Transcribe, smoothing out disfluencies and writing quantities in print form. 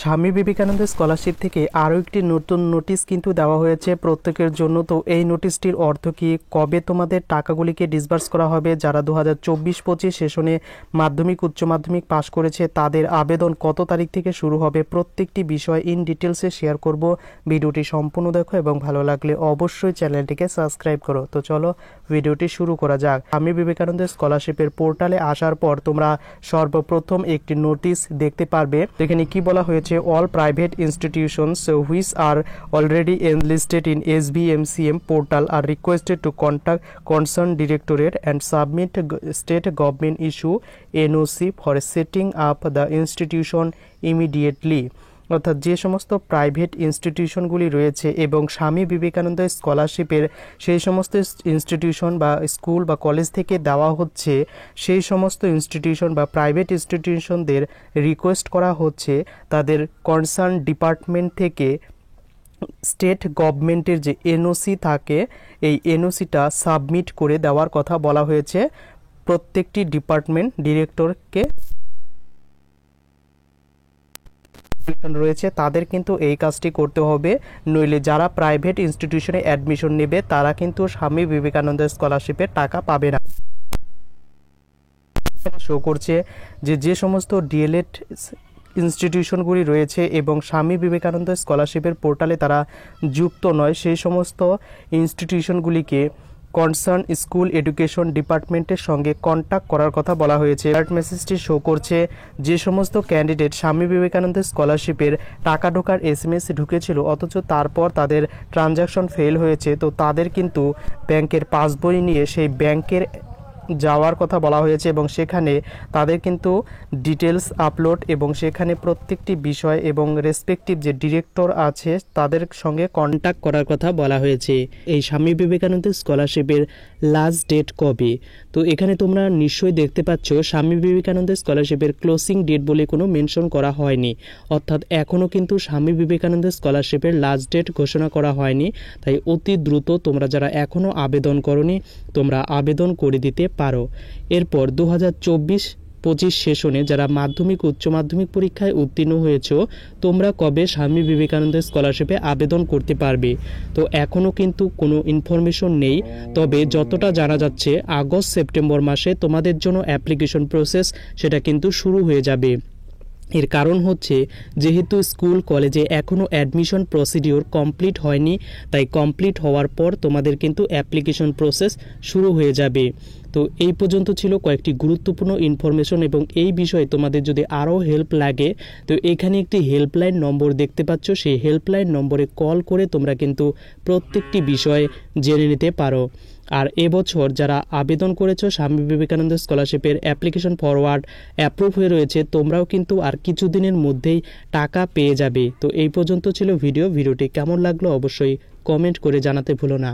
Swami Vivekananda scholarship থেকে আরও একটি নতুন নোটিশ কিন্তু দেওয়া হয়েছে প্রত্যেকের জন্য। তো এই নোটিশটির অর্থ কি, কবে তোমাদের টাকাগুলিকে ডিসবার্স করা হবে, যারা 2024-25 সেশনে মাধ্যমিক উচ্চ মাধ্যমিক পাশ করেছে তাদের আবেদন কত তারিখ থেকে শুরু হবে, প্রত্যেকটি বিষয় ইন ডিটেলসে শেয়ার করব। ভিডিওটি সম্পূর্ণ দেখো এবং ভালো লাগলে অবশ্যই চ্যানেলটিকে সাবস্ক্রাইব করো। তো চলো ভিডিওটি শুরু করা যাক। স্বামী বিবেকানন্দ স্কলারশিপের পোর্টালে আসার পর তোমরা সর্বপ্রথম একটি নোটিশ দেখতে পারবে। এখানে কি বলা হয়েছে, all private institutions which are already enlisted in SBMCM portal are requested to contact concerned directorate and submit state government issue NOC for setting up the institution immediately। অর্থাৎ যে সমস্ত প্রাইভেট ইনস্টিটিউশনগুলি রয়েছে এবং স্বামী বিবেকানন্দ স্কলারশিপের সেই সমস্ত ইনস্টিটিউশন বা স্কুল বা কলেজ থেকে দেওয়া হচ্ছে, সেই সমস্ত ইনস্টিটিউশন বা প্রাইভেট ইনস্টিটিউশনদের রিকোয়েস্ট করা হচ্ছে তাদের কনসার্ন ডিপার্টমেন্ট থেকে স্টেট গভর্নমেন্টের যে এনওসি থাকে এই এনওসিটা সাবমিট করে দেওয়ার কথা বলা হয়েছে প্রত্যেকটি ডিপার্টমেন্ট ডিরেক্টরকে রয়েছে তাদের কিন্তু এই কাজটি করতে হবে, নইলে যারা প্রাইভেট ইনস্টিটিউশনে অ্যাডমিশন নেবে তারা কিন্তু স্বামী বিবেকানন্দ স্কলারশিপের টাকা পাবে না। শো করছে যে সমস্ত ডিএলএড ইনস্টিটিউশনগুলি রয়েছে এবং স্বামী বিবেকানন্দ স্কলারশিপের পোর্টালে তারা যুক্ত নয়, সেই সমস্ত ইনস্টিটিউশনগুলিকে কনসার্ন স্কুল এডুকেশন ডিপার্টমেন্টের সঙ্গে কন্ট্যাক্ট করার কথা বলা হয়েছে। অ্যালার্ট মেসেজটি শো করছে যে সমস্ত ক্যান্ডিডেট স্বামী বিবেকানন্দ স্কলারশিপের টাকা ঢোকার SMS ঢুকেছিল অথচ তারপর তাদের ট্রানজ্যাকশন ফেল হয়েছে, তো তাদের কিন্তু ব্যাংকের পাসবই নিয়ে সেই ব্যাংকের যাওয়ার কথা বলা হয়েছে এবং সেখানে তাদের কিন্তু ডিটেলস আপলোড এবং সেখানে প্রত্যেকটি বিষয় এবং রেসপেক্টিভ যে ডিরেক্টর আছে তাদের সঙ্গে কন্ট্যাক্ট করার কথা বলা হয়েছে। এই স্বামী বিবেকানন্দ স্কলারশিপের লাস্ট ডেট কবে, তো এখানে তোমরা নিশ্চয়ই দেখতে পাচ্ছ স্বামী বিবেকানন্দ স্কলারশিপের ক্লোজিং ডেট বলে কোনো মেনশন করা হয়নি, অর্থাৎ এখনও কিন্তু স্বামী বিবেকানন্দ স্কলারশিপের লাস্ট ডেট ঘোষণা করা হয়নি। তাই অতি দ্রুত তোমরা যারা এখনও আবেদন করনি তোমরা আবেদন করে দিতে পারো। এরপর 2024-25 সেশনে যারা মাধ্যমিক উচ্চ মাধ্যমিক পরীক্ষায় উত্তীর্ণ হয়েছ তোমরা কবে স্বামী বিবেকানন্দ স্কলারশিপে আবেদন করতে পারবে, তো এখনও কিন্তু কোনো ইনফরমেশন নেই। তবে যতটা জানা যাচ্ছে আগস্ট সেপ্টেম্বর মাসে তোমাদের জন্য অ্যাপ্লিকেশন প্রসেস সেটা কিন্তু শুরু হয়ে যাবে। এর কারণ হচ্ছে যেহেতু স্কুল কলেজে এখনও অ্যাডমিশন প্রসিডিওর কমপ্লিট হয়নি, তাই কমপ্লিট হওয়ার পর তোমাদের কিন্তু অ্যাপ্লিকেশন প্রসেস শুরু হয়ে যাবে। তো এই পর্যন্ত ছিল কয়েকটি গুরুত্বপূর্ণ ইনফরমেশন এবং এই বিষয়ে তোমাদের যদি আরও হেল্প লাগে তো এখানে একটি হেল্পলাইন নম্বর দেখতে পাচ্ছ, সেই হেল্পলাইন নম্বরে কল করে তোমরা কিন্তু প্রত্যেকটি বিষয় জেনে নিতে পারো। আর এবছর যারা আবেদন করেছো স্বামী বিবেকানন্দ স্কলারশিপের অ্যাপ্লিকেশন ফরওয়ার্ড অ্যাপ্রুভ হয়ে রয়েছে তোমরাও কিন্তু আর কিছুদিনের মধ্যেই টাকা পেয়ে যাবে। তো এই পর্যন্ত ছিল ভিডিওটি কেমন লাগলো অবশ্যই কমেন্ট করে জানাতে ভুলো না।